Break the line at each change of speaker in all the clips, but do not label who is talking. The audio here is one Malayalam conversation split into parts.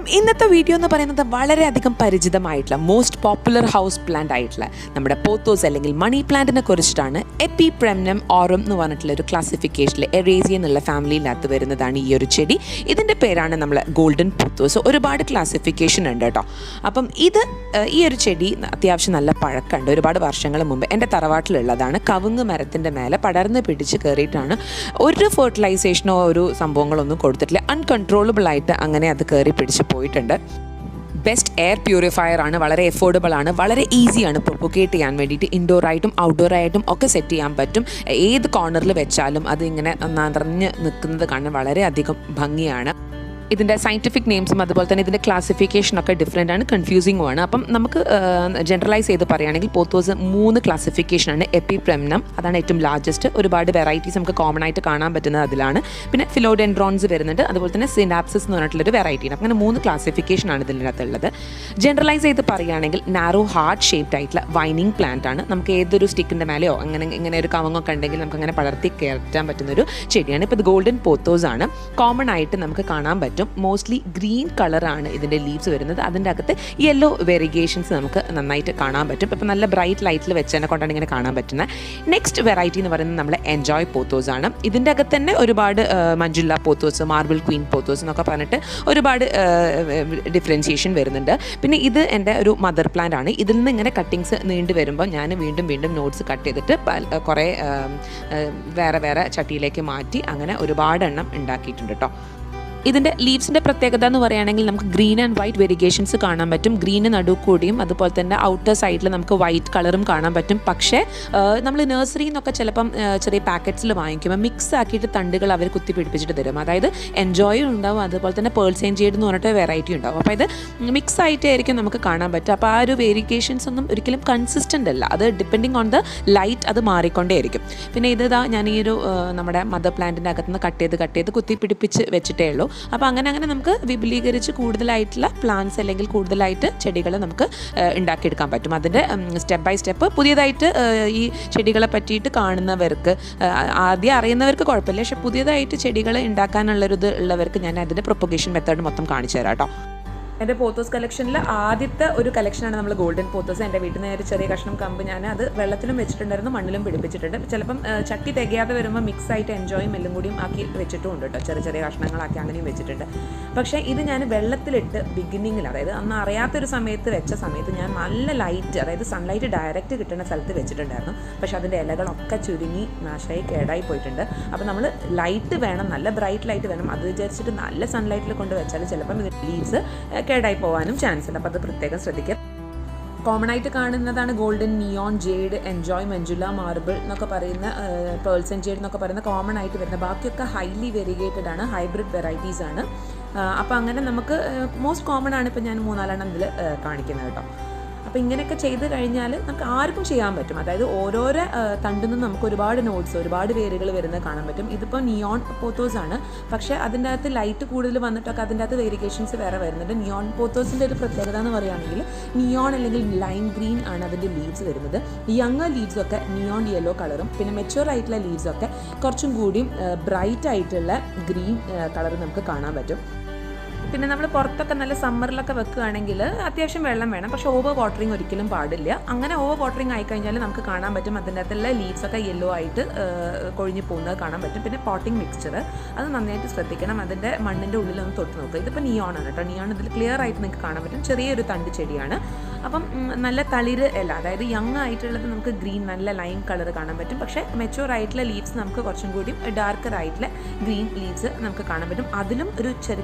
അപ്പം ഇന്നത്തെ വീഡിയോ എന്ന് പറയുന്നത് വളരെയധികം പരിചിതമായിട്ടുള്ള മോസ്റ്റ് പോപ്പുലർ ഹൗസ് പ്ലാന്റ് ആയിട്ടുള്ള നമ്മുടെ പോത്തോസ് അല്ലെങ്കിൽ മണി പ്ലാന്റിനെ കുറിച്ചിട്ടാണ്. എപ്പിപ്രെംനം ഓറം എന്ന് പറഞ്ഞിട്ടുള്ള ഒരു ക്ലാസിഫിക്കേഷനിൽ എറേസിയ എന്നുള്ള ഫാമിലിയിനകത്ത് വരുന്നതാണ് ഈ ഒരു ചെടി. ഇതിൻ്റെ പേരാണ് നമ്മൾ ഗോൾഡൻ പോത്തോസ്. ഒരുപാട് ക്ലാസിഫിക്കേഷൻ ഉണ്ട് കേട്ടോ. അപ്പം ഈ ഒരു ചെടി അത്യാവശ്യം നല്ല പഴക്കമുണ്ട്. ഒരുപാട് വർഷങ്ങൾ മുമ്പ് എൻ്റെ തറവാട്ടിലുള്ളതാണ്. കവുങ്ങ് മരത്തിൻ്റെ മേലെ പടർന്ന് പിടിച്ച് കയറിയിട്ടാണ്. ഒരു ഫെർട്ടിലൈസേഷനോ ഒരു സംഭവങ്ങളൊന്നും കൊടുത്തിട്ടില്ല. അൺകൺട്രോളബിൾ ആയിട്ട് അങ്ങനെ അത് കയറി പിടിച്ച് പോയിട്ടുണ്ട്. ബെസ്റ്റ് എയർ പ്യൂരിഫയർ ആണ്, വളരെ എഫോർഡബിൾ ആണ്, വളരെ ഈസിയാണ് പ്രൊപ്പഗേറ്റ് ചെയ്യാൻ വേണ്ടിയിട്ട്. ഇൻഡോറായിട്ടും ഔട്ട്ഡോറായിട്ടും ഒക്കെ സെറ്റ് ചെയ്യാൻ പറ്റും. ഏത് കോർണറിൽ വെച്ചാലും അത് ഇങ്ങനെ നിറഞ്ഞ് നിൽക്കുന്നത് കാണാൻ വളരെയധികം ഭംഗിയാണ്. ഇതിൻ്റെ സയൻറ്റിഫിക് നെയിംസും അതുപോലെ തന്നെ ഇതിൻ്റെ ക്ലാസിഫിക്കേഷനൊക്കെ ഡിഫറെൻ്റ് ആണ്, കൺഫ്യൂസിങ്ങും ആണ്. അപ്പം നമുക്ക് ജനറലൈസ് ചെയ്ത് പറയുകയാണെങ്കിൽ പോത്തോസ് 3 ക്ലാസിഫിക്കേഷനാണ്. എപ്പിപ്രെംനം അതാണ് ഏറ്റവും ലാർജസ്റ്റ്. ഒരുപാട് വെറൈറ്റീസ് നമുക്ക് കോമൺ ആയിട്ട് കാണാൻ പറ്റുന്നത് അതിലാണ്. പിന്നെ ഫിലോഡെൻഡ്രോൺസ് വരുന്നുണ്ട്, അതുപോലെ തന്നെ സിനാപ്സിസ് എന്ന് പറഞ്ഞിട്ടുള്ളൊരു വെറൈറ്റിയാണ്. അങ്ങനെ 3 ക്ലാസിഫിക്കേഷനാണ് ഇതിനകത്തുള്ളത്. ജനറലൈസ് ചെയ്ത് പറയുകയാണെങ്കിൽ നാരോ ഹാർട്ട് ഷേപ്ഡ് ആയിട്ടുള്ള വൈനിങ് പ്ലാന്റ് ആണ്. നമുക്ക് ഏതൊരു സ്റ്റിക്കിൻ്റെ മേലെയോ ഇങ്ങനെ ഒരു കവങ്ങൊക്കെ ഉണ്ടെങ്കിൽ നമുക്ക് അങ്ങനെ പടർത്തി കയറ്റാൻ പറ്റുന്നൊരു ചെടിയാണ്. ഇപ്പോൾ ഇത് ഗോൾഡൻ പോത്തോസ് ആണ്. കോമൺ ആയിട്ട് നമുക്ക് കാണാൻ പറ്റും. മോസ്റ്റ്ലി ഗ്രീൻ കളറാണ് ഇതിൻ്റെ ലീവ്സ് വരുന്നത്. അതിൻ്റെ അകത്ത് യെല്ലോ വെരിഗേഷൻസ് നമുക്ക് നന്നായിട്ട് കാണാൻ പറ്റും. ഇപ്പം നല്ല ബ്രൈറ്റ് ലൈറ്റിൽ വെച്ചതിനെ കൊണ്ടാണ് ഇങ്ങനെ കാണാൻ പറ്റുന്നത്. നെക്സ്റ്റ് വെറൈറ്റി എന്ന് പറയുന്നത് നമ്മളെ എൻജോയ് പോത്തോസ് ആണ്. ഇതിൻ്റെ അകത്ത് തന്നെ ഒരുപാട് മഞ്ജുല പോത്തോസ്, മാർബിൾ ക്വീൻ പോത്തോസ് എന്നൊക്കെ പറഞ്ഞിട്ട് ഒരുപാട് ഡിഫറൻസിയേഷൻ വരുന്നുണ്ട്. പിന്നെ ഇത് എൻ്റെ ഒരു മദർ പ്ലാന്റ് ആണ്. ഇതിൽ നിന്ന് ഇങ്ങനെ കട്ടിങ്സ് നീണ്ടു വരുമ്പോൾ ഞാൻ വീണ്ടും നോട്ട്സ് കട്ട് ചെയ്തിട്ട് കുറേ വേറെ ചട്ടിയിലേക്ക് മാറ്റി അങ്ങനെ ഒരുപാട് എണ്ണം ഉണ്ടാക്കിയിട്ടുണ്ട് കേട്ടോ. ഇതിൻ്റെ ലീവ്സിൻ്റെ പ്രത്യേകത എന്ന് പറയുകയാണെങ്കിൽ നമുക്ക് ഗ്രീൻ ആൻഡ് വൈറ്റ് വെരിഗേഷൻസ് കാണാൻ പറ്റും. ഗ്രീന് നടുവ് കൂടിയും അതുപോലെ തന്നെ ഔട്ടർ സൈഡിൽ നമുക്ക് വൈറ്റ് കളറും കാണാൻ പറ്റും. പക്ഷേ നമ്മൾ നഴ്സറിയിൽ നിന്നൊക്കെ ചിലപ്പം ചെറിയ പാക്കറ്റ്സിൽ വാങ്ങിക്കുമ്പോൾ മിക്സ് ആക്കിയിട്ട് തണ്ടുകൾ അവർ കുത്തി പിടിപ്പിച്ചിട്ട് തരും. അതായത് എൻജോയും ഉണ്ടാവും, അതുപോലെ തന്നെ പേൾസൈൻ ജേഡ് എന്ന് പറഞ്ഞിട്ട് വെറൈറ്റി ഉണ്ടാവും. അപ്പോൾ ഇത് മിക്സ് ആയിട്ടായിരിക്കും നമുക്ക് കാണാൻ പറ്റും. അപ്പോൾ ആ ഒരു വേരിഗേഷൻസ് ഒന്നും ഒരിക്കലും കൺസിസ്റ്റൻ്റ് അല്ല. അത് ഡിപ്പെൻഡിങ് ഓൺ ദ ലൈറ്റ് അത് മാറിക്കൊണ്ടേയിരിക്കും. പിന്നെ ഇതാ ഞാൻ ഈ ഒരു നമ്മുടെ മദർ പ്ലാന്റിൻ്റെ അകത്തുനിന്ന് കട്ട് ചെയ്ത് കുത്തി പിടിപ്പിച്ച് വെച്ചിട്ടേ ഉള്ളൂ. അപ്പോൾ അങ്ങനെ നമുക്ക് വിപുലീകരിച്ച് കൂടുതലായിട്ടുള്ള പ്ലാന്റ്സ് അല്ലെങ്കിൽ കൂടുതലായിട്ട് ചെടികൾ നമുക്ക് ഉണ്ടാക്കിയെടുക്കാൻ പറ്റും. അതിൻ്റെ സ്റ്റെപ്പ് ബൈ സ്റ്റെപ്പ് പുതിയതായിട്ട് ഈ ചെടികളെ പറ്റിയിട്ട് കാണുന്നവർക്ക്, ആദ്യം അറിയുന്നവർക്ക് കുഴപ്പമില്ല, പക്ഷേ പുതിയതായിട്ട് ചെടികൾ ഉണ്ടാക്കാനുള്ളൊരിത് ഉള്ളവർക്ക് ഞാൻ അതിൻ്റെ പ്രൊപ്പഗേഷൻ മെത്തേഡ് മൊത്തം കാണിച്ചു തരാം കേട്ടോ. എൻ്റെ പോത്തോസ് കളക്ഷനിൽ ആദ്യത്തെ ഒരു കളക്ഷനാണ് നമ്മൾ ഗോൾഡൻ പോത്തോസ്. എൻ്റെ വീട്ടിൽ നിന്ന് ഒരു ചെറിയ കഷ്ണം കമ്പ് ഞാൻ അത് വെള്ളത്തിലും വെച്ചിട്ടുണ്ടായിരുന്നു, മണ്ണിലും പിടിപ്പിച്ചിട്ടുണ്ട്. ചിലപ്പം ചട്ടി തികയാതെ വരുമ്പോൾ മിക്സ് ആയിട്ട് എൻജോയും എല്ലാം കൂടിയും ആക്കി വെച്ചിട്ടും ഉണ്ട് കേട്ടോ. ചെറിയ കഷ്ണങ്ങളാക്കി അങ്ങനെയും വെച്ചിട്ടുണ്ട്. പക്ഷേ ഇത് ഞാൻ വെള്ളത്തിലിട്ട് ബിഗിനിങ്ങിൽ, അതായത് അന്ന് അറിയാത്തൊരു സമയത്ത് വെച്ച സമയത്ത് ഞാൻ നല്ല ലൈറ്റ്, അതായത് സൺലൈറ്റ് ഡയറക്റ്റ് കിട്ടുന്ന സ്ഥലത്ത് വെച്ചിട്ടുണ്ടായിരുന്നു. പക്ഷേ അതിൻ്റെ ഇലകളൊക്കെ ചുരുങ്ങി നാശമായി കേടായി പോയിട്ടുണ്ട്. അപ്പോൾ നമ്മൾ ലൈറ്റ് വേണം, നല്ല ബ്രൈറ്റ് ലൈറ്റ് വേണം. അത് വിചാരിച്ചിട്ട് നല്ല സൺലൈറ്റിൽ കൊണ്ട് വെച്ചാൽ ചിലപ്പം ഇത് ലീവ്സ് കേടായി പോകാനും ചാൻസ് ഉണ്ട്. അപ്പോൾ അത് പ്രത്യേകം ശ്രദ്ധിക്കുക. കോമൺ ആയിട്ട് കാണുന്നതാണ് ഗോൾഡൻ, നിയോൺ, ജേഡ്, എൻജോയ്, മഞ്ജുല, മാർബിൾ എന്നൊക്കെ പറയുന്ന, പേൾസ് ആൻഡ് ജേഡ് എന്നൊക്കെ പറയുന്ന കോമൺ ആയിട്ട് വരുന്ന. ബാക്കിയൊക്കെ ഹൈലി വെരിഗേറ്റഡ് ആണ്, ഹൈബ്രിഡ് വെറൈറ്റീസ് ആണ്. അപ്പോൾ അങ്ങനെ നമുക്ക് മോസ്റ്റ് കോമൺ ആണ് ഇപ്പോൾ ഞാൻ 4-4 ഇതിൽ കാണിക്കുന്നത് കേട്ടോ. അപ്പോൾ ഇങ്ങനെയൊക്കെ ചെയ്ത് കഴിഞ്ഞാൽ നമുക്ക് ആർക്കും ചെയ്യാൻ പറ്റും. അതായത് ഓരോരോ തണ്ടിൽ നിന്നും നമുക്ക് ഒരുപാട് നോട്ട്സ്, ഒരുപാട് വേരുകൾ വരുന്നത് കാണാൻ പറ്റും. ഇതിപ്പോൾ നിയോൺ പോത്തോസ് ആണ്, പക്ഷേ അതിൻ്റെ അകത്ത് ലൈറ്റ് കൂടുതൽ വന്നിട്ടൊക്കെ അതിൻ്റെ അകത്ത് വേരിഗേഷൻസ് വേറെ വരുന്നുണ്ട്. നിയോൺ പോത്തോസിൻ്റെ ഒരു പ്രത്യേകത എന്ന് പറയുകയാണെങ്കിൽ നിയോൺ അല്ലെങ്കിൽ ലൈം ഗ്രീൻ ആണ് അതിൻ്റെ ലീവ്സ് വരുന്നത്. യങ് ലീവ്സൊക്കെ നിയോൺ യെല്ലോ കളറും, പിന്നെ മെച്യൂർ ആയിട്ടുള്ള ലീവ്സൊക്കെ കുറച്ചും കൂടിയും ബ്രൈറ്റ് ആയിട്ടുള്ള ഗ്രീൻ കളർ നമുക്ക് കാണാൻ പറ്റും. പിന്നെ നമ്മൾ പുറത്തൊക്കെ നല്ല സമ്മറിലൊക്കെ വെക്കുകയാണെങ്കിൽ അത്യാവശ്യം വെള്ളം വേണം, പക്ഷേ ഓവർ വാട്ടറിങ് ഒരിക്കലും പാടില്ല. അങ്ങനെ ഓവർ വാട്ടറിങ് ആയിക്കഴിഞ്ഞാൽ നമുക്ക് കാണാൻ പറ്റും അതിൻ്റെ അകത്തുള്ള ലീവ്സൊക്കെ യെല്ലോ ആയിട്ട് കൊഴിഞ്ഞ് പോകുന്നത് കാണാൻ പറ്റും. പിന്നെ പോട്ടിംഗ് മിക്സ്ചർ അത് നന്നായിട്ട് ശ്രദ്ധിക്കണം. അതിൻ്റെ മണ്ണിൻ്റെ ഉള്ളിലൊന്ന് തൊട്ട് നോക്കുക. ഇതിപ്പോൾ നിയോൺ ആണ് കേട്ടോ. നിയോൺ ഇതിൽ ക്ലിയർ ആയിട്ട് നിങ്ങൾക്ക് കാണാൻ പറ്റും. ചെറിയൊരു തണ്ട് ചെടിയാണ്. അപ്പം നല്ല തളിര് അല്ല, അതായത് യങ് ആയിട്ടുള്ളത് നമുക്ക് ഗ്രീൻ നല്ല ലൈം കളർ കാണാൻ പറ്റും. പക്ഷേ മെച്യൂർ ആയിട്ടുള്ള ലീവ്സ് നമുക്ക് കുറച്ചും കൂടി ഡാർക്കർ ആയിട്ടുള്ള ഗ്രീൻ ലീവ്സ് നമുക്ക് കാണാൻ പറ്റും. അതിലും ഒരു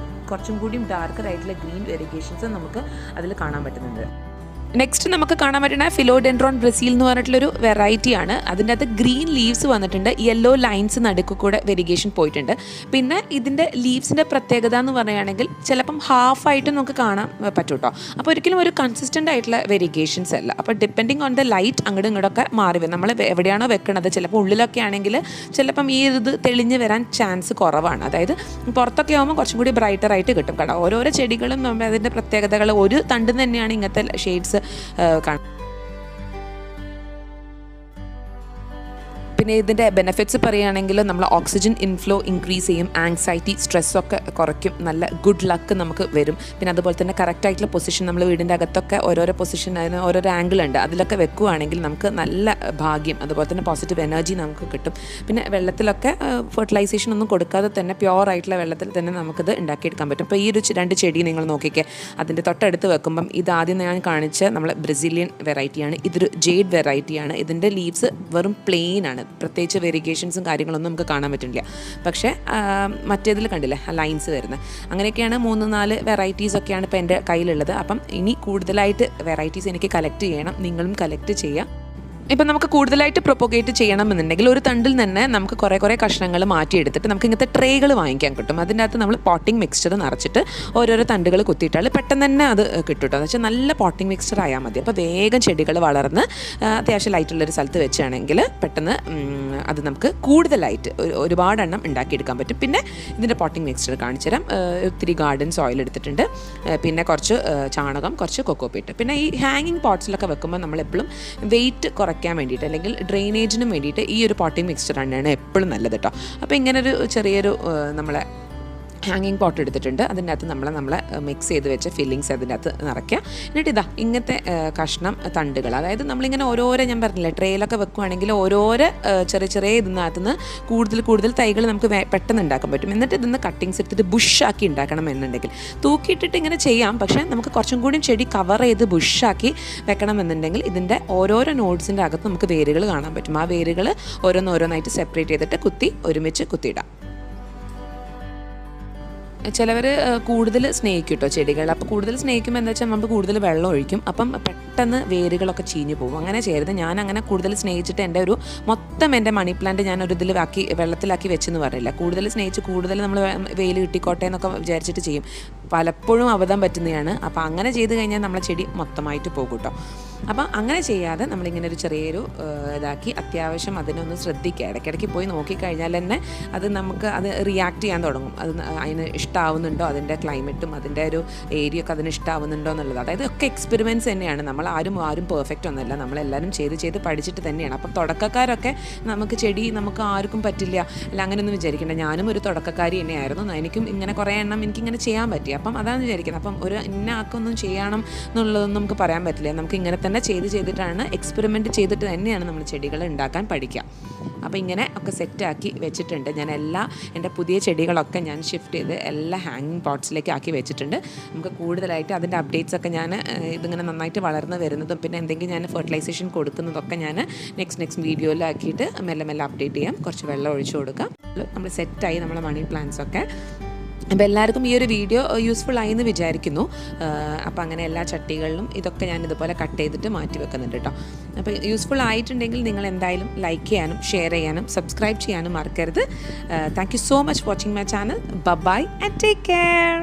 കുറച്ചും കൂടി ഡാർക്കർ ആയിട്ടുള്ള ഗ്രീൻ വെരിഗേഷൻസ് നമുക്ക് അതിൽ കാണാൻ പറ്റുന്നുണ്ട്. നെക്സ്റ്റ് നമുക്ക് കാണാൻ പറ്റുന്ന ഫിലോഡെൻഡ്രോൺ ബ്രസീൽ എന്ന് പറഞ്ഞിട്ടുള്ളൊരു വെറൈറ്റിയാണ്. അതിൻ്റെ അകത്ത് ഗ്രീൻ ലീവ്സ് വന്നിട്ടുണ്ട്, യെല്ലോ ലൈൻസ് നടുക്ക് കൂടെ വെരിഗേഷൻ പോയിട്ടുണ്ട്. പിന്നെ ഇതിൻ്റെ ലീവ്സിൻ്റെ പ്രത്യേകത എന്ന് പറയുകയാണെങ്കിൽ ചിലപ്പം ഹാഫായിട്ട് നമുക്ക് കാണാൻ പറ്റും കേട്ടോ. അപ്പോൾ ഒരിക്കലും ഒരു കൺസിസ്റ്റൻ്റ് ആയിട്ടുള്ള വെരിഗേഷൻസ് അല്ല. അപ്പോൾ ഡിപ്പെൻഡിങ് ഓൺ ദ ലൈറ്റ് അങ്ങോട്ടും ഇങ്ങോട്ടൊക്കെ മാറി വരും. നമ്മൾ എവിടെയാണോ വെക്കണത്, ചിലപ്പോൾ ഉള്ളിലൊക്കെ ആണെങ്കിൽ ചിലപ്പം ഈ ഇത് തെളിഞ്ഞ് വരാൻ ചാൻസ് കുറവാണ്. അതായത് പുറത്തൊക്കെ ആകുമ്പോൾ കുറച്ചും കൂടി ബ്രൈറ്റർ ആയിട്ട് കിട്ടും കേട്ടോ. ഓരോരോ ചെടികളും അതിൻ്റെ പ്രത്യേകതകൾ, ഒരു തണ്ടിൽ തന്നെയാണ് ഇങ്ങനത്തെ ഷെയ്ഡ്സ് കാണാം. പിന്നെ ഇതിൻ്റെ ബെനിഫിറ്റ്സ് പറയുകയാണെങ്കിൽ നമ്മൾ ഓക്സിജൻ ഇൻഫ്ലോ ഇൻക്രീസ് ചെയ്യും, ആങ്സൈറ്റി സ്ട്രെസ്സൊക്കെ കുറയ്ക്കും, നല്ല ഗുഡ് ലക്ക് നമുക്ക് വരും. പിന്നെ അതുപോലെ തന്നെ കറക്റ്റായിട്ടുള്ള പൊസിഷൻ നമ്മൾ വീടിൻ്റെ അകത്തൊക്കെ ഓരോരോ പൊസിഷൻ അതിന് ഓരോരോ ആംഗിൾ ഉണ്ട്, അതിലൊക്കെ വെക്കുകയാണെങ്കിൽ നമുക്ക് നല്ല ഭാഗ്യം, അതുപോലെ തന്നെ പോസിറ്റീവ് എനർജി നമുക്ക് കിട്ടും. പിന്നെ വെള്ളത്തിലൊക്കെ ഫെർട്ടിലൈസേഷൻ ഒന്നും കൊടുക്കാതെ തന്നെ പ്യുവർ ആയിട്ടുള്ള വെള്ളത്തിൽ തന്നെ നമുക്കിത് ഉണ്ടാക്കിയെടുക്കാൻ പറ്റും. അപ്പോൾ ഈ ഒരു 2 ചെടി നിങ്ങൾ നോക്കിക്കേ, അതിൻ്റെ തൊട്ടടുത്ത് വെക്കുമ്പം ഇതാദ്യം ഞാൻ കാണിച്ച നമ്മളെ ബ്രസീലിയൻ വെറൈറ്റിയാണ്, ഇതൊരു ജേഡ് വെറൈറ്റിയാണ്. ഇതിൻ്റെ ലീവ്സ് വെറും പ്ലെയിൻ ആണ്, പ്രത്യേകിച്ച് വെരിഗേഷൻസും കാര്യങ്ങളൊന്നും നമുക്ക് കാണാൻ പറ്റില്ല. പക്ഷേ മറ്റേതിൽ കണ്ടില്ലേ ആ ലൈൻസ് വരുന്നത്. അങ്ങനെയൊക്കെയാണ് 3-4 വെറൈറ്റീസ് ഒക്കെയാണ് ഇപ്പോൾ എൻ്റെ കയ്യിലുള്ളത്. അപ്പം ഇനി കൂടുതലായിട്ട് വെറൈറ്റീസ് എനിക്ക് കളക്ട് ചെയ്യണം, നിങ്ങളും കളക്ട് ചെയ്യുക. ഇപ്പം നമുക്ക് കൂടുതലായിട്ട് പ്രൊപ്പഗേറ്റ് ചെയ്യണമെന്നുണ്ടെങ്കിൽ ഒരു തണ്ടിൽ തന്നെ നമുക്ക് കുറേ കഷ്ണങ്ങൾ മാറ്റിയെടുത്തിട്ട് നമുക്ക് ഇങ്ങനത്തെ ട്രേകൾ വാങ്ങിക്കാൻ കിട്ടും. അതിൻ്റെ അകത്ത് നമ്മൾ പോട്ടിംഗ് മിക്സ്ചർ നിറച്ചിട്ട് ഓരോരോ തണ്ടുകൾ കുത്തിയിട്ടാൽ പെട്ടെന്ന് തന്നെ അത് കിട്ടും. എന്ന് വെച്ചാൽ നല്ല പോട്ടിംഗ് മിക്സ്ചർ ആയാൽ മതി. അപ്പോൾ വേഗം ചെടികൾ വളർന്ന് അത്യാവശ്യം ലൈറ്റുള്ളൊരു സ്ഥലത്ത് വെച്ചാണെങ്കിൽ പെട്ടെന്ന് അത് നമുക്ക് കൂടുതലായിട്ട് ഒരുപാടെണ്ണം ഉണ്ടാക്കിയെടുക്കാൻ പറ്റും. പിന്നെ ഇതിൻ്റെ പോട്ടിംഗ് മിക്സ്ചർ കാണിച്ചു തരാം. ഒത്തിരി ഗാർഡൻ സോയിൽ എടുത്തിട്ടുണ്ട്, പിന്നെ കുറച്ച് ചാണകം, കുറച്ച് കൊക്കോപീറ്റ്. പിന്നെ ഈ ഹാങ്ങിങ് പോട്ട്സിലൊക്കെ വെക്കുമ്പോൾ നമ്മളെപ്പോഴും വെയിറ്റ് കുറയ്ക്കാൻ വേണ്ടിയിട്ട് അല്ലെങ്കിൽ ഡ്രെയിനേജിനും വേണ്ടിയിട്ട് ഈ ഒരു പോട്ടിംഗ് മിക്സ്ചർ തന്നെയാണ് എപ്പോഴും നല്ലത് കേട്ടോ. അപ്പോൾ ഇങ്ങനൊരു ചെറിയൊരു നമ്മളെ ഹാങ്ങിങ് പോട്ട് എടുത്തിട്ടുണ്ട്, അതിൻ്റെ അകത്ത് നമ്മൾ മിക്സ് ചെയ്ത് വെച്ച ഫില്ലിങ്സ് അതിൻ്റെ അകത്ത് നിറയ്ക്കുക. എന്നിട്ട് ഇതാ ഇങ്ങനത്തെ കഷ്ണം തണ്ടുകൾ, അതായത് നമ്മളിങ്ങനെ ഓരോരോ, ഞാൻ പറഞ്ഞില്ലേ ട്രേയിലൊക്കെ വെക്കുകയാണെങ്കിൽ ഓരോരോ ചെറിയ ഇതിനകത്ത് നിന്ന് കൂടുതൽ തൈകൾ നമുക്ക് പെട്ടെന്ന് ഉണ്ടാക്കാൻ പറ്റും. എന്നിട്ട് ഇതിന്ന് കട്ടിങ്സ് എടുത്തിട്ട് ബുഷാക്കി ഉണ്ടാക്കണം എന്നുണ്ടെങ്കിൽ തൂക്കിയിട്ടിട്ട് ഇങ്ങനെ ചെയ്യാം. പക്ഷേ നമുക്ക് കുറച്ചും കൂടി ചെടി കവർ ചെയ്ത് ബുഷാക്കി വെക്കണം എന്നുണ്ടെങ്കിൽ ഇതിൻ്റെ ഓരോരോ നോഡ്സിൻ്റെ അകത്ത് നമുക്ക് വേരുകൾ കാണാൻ പറ്റും. ആ വേരുകൾ ഓരോന്നായിട്ട് സെപ്പറേറ്റ് ചെയ്തിട്ട് ഒരുമിച്ച് കുത്തിയിടാം. ചിലവർ കൂടുതൽ സ്നേഹിക്കും കേട്ടോ ചെടികൾ. അപ്പോൾ കൂടുതൽ സ്നേഹിക്കുമ്പോൾ എന്താ വെച്ചാൽ നമ്മൾ കൂടുതൽ വെള്ളം ഒഴിക്കും, അപ്പം പെട്ടെന്ന് വേരുകളൊക്കെ ചീഞ്ഞു പോകും. അങ്ങനെ ചെയ്യരുത്. ഞാൻ അങ്ങനെ കൂടുതൽ സ്നേഹിച്ചിട്ട് എൻ്റെ മണി പ്ലാന്റ് ഞാൻ ഒരു വെള്ളത്തിലാക്കി വെച്ചെന്ന് പറയില്ല. കൂടുതൽ സ്നേഹിച്ച് കൂടുതൽ നമ്മൾ വെയിൽ കിട്ടിക്കോട്ടെ എന്നൊക്കെ വിചാരിച്ചിട്ട് ചെയ്യും. പലപ്പോഴും അബദ്ധം പറ്റുന്നതാണ്. അപ്പോൾ അങ്ങനെ ചെയ്ത് കഴിഞ്ഞാൽ നമ്മളെ ചെടി മൊത്തമായിട്ട് പോകും കേട്ടോ. അപ്പം അങ്ങനെ ചെയ്യാതെ നമ്മളിങ്ങനെ ഒരു ചെറിയൊരു ഇതാക്കി അത്യാവശ്യം അതിനൊന്ന് ശ്രദ്ധിക്കുക. ഇടയ്ക്കിടയ്ക്ക് പോയി നോക്കിക്കഴിഞ്ഞാൽ തന്നെ നമുക്ക് അത് റിയാക്ട് ചെയ്യാൻ തുടങ്ങും. അതിന് ഇഷ്ടമാവുന്നുണ്ടോ, അതിൻ്റെ ക്ലൈമറ്റും അതിൻ്റെ ഒരു ഏരിയ ഒക്കെ അതിന് ഇഷ്ടമാവുന്നുണ്ടോ എന്നുള്ളത്. അതായത് ഒക്കെ എക്സ്പെരിമെൻറ്റ്സ് തന്നെയാണ്. നമ്മൾ ആരും പെർഫെക്റ്റ് ഒന്നുമല്ല, നമ്മളെല്ലാവരും ചെയ്ത് പഠിച്ചിട്ട് തന്നെയാണ്. അപ്പം തുടക്കക്കാരൊക്കെ നമുക്ക് ആർക്കും പറ്റില്ല അല്ല അങ്ങനെയൊന്നും വിചാരിക്കേണ്ട. ഞാനും ഒരു തുടക്കക്കാരി തന്നെയായിരുന്നു. എനിക്കും ഇങ്ങനെ കുറേ എണ്ണം എനിക്കിങ്ങനെ ചെയ്യാൻ പറ്റി. അപ്പം അതാണ് വിചാരിക്കുന്നത്. അപ്പം ഒരു ഇന്ന ആക്കൊന്നും ചെയ്യണം എന്നുള്ളതൊന്നും നമുക്ക് പറയാൻ പറ്റില്ല. നമുക്ക് ഇങ്ങനെ തന്നെ ചെയ്തിട്ടാണ് എക്സ്പെരിമെൻറ്റ് ചെയ്തിട്ട് തന്നെയാണ് നമ്മൾ ചെടികൾ ഉണ്ടാക്കാൻ പഠിക്കുക. അപ്പോൾ ഇങ്ങനെ ഒക്കെ സെറ്റാക്കി വെച്ചിട്ടുണ്ട്. ഞാൻ എൻ്റെ പുതിയ ചെടികളൊക്കെ ഞാൻ ഷിഫ്റ്റ് ചെയ്ത് എല്ലാ ഹാങ്ങിങ് പോട്ട്സിലേക്ക് ആക്കി വെച്ചിട്ടുണ്ട്. നമുക്ക് കൂടുതലായിട്ട് അതിൻ്റെ അപ്ഡേറ്റ്സൊക്കെ ഞാൻ ഇതിങ്ങനെ നന്നായിട്ട് വളർന്ന് വരുന്നതും പിന്നെ എന്തെങ്കിലും ഞാൻ ഫെർട്ടിലൈസേഷൻ കൊടുക്കുന്നതൊക്കെ ഞാൻ നെക്സ്റ്റ് വീഡിയോയിലാക്കിയിട്ട് മെല്ലെ അപ്ഡേറ്റ് ചെയ്യാം. കുറച്ച് വെള്ളം ഒഴിച്ചു കൊടുക്കാം. നമ്മൾ സെറ്റായി നമ്മളെ മണി പ്ലാന്റ്സൊക്കെ. അപ്പോൾ എല്ലാവർക്കും ഈ ഒരു വീഡിയോ യൂസ്ഫുൾ ആയി എന്ന് വിചാരിക്കുന്നു. അപ്പോൾ അങ്ങനെ എല്ലാ ചട്ടികളിലും ഇതൊക്കെ ഞാൻ ഇതുപോലെ കട്ട് ചെയ്തിട്ട് മാറ്റി വെക്കുന്നുണ്ട് കേട്ടോ. അപ്പോൾ യൂസ്ഫുൾ ആയിട്ടുണ്ടെങ്കിൽ നിങ്ങൾ എന്തായാലും ലൈക്ക് ചെയ്യാനും ഷെയർ ചെയ്യാനും സബ്സ്ക്രൈബ് ചെയ്യാനും മറക്കരുത്. Thank you so much watching my channel. Bye and take care.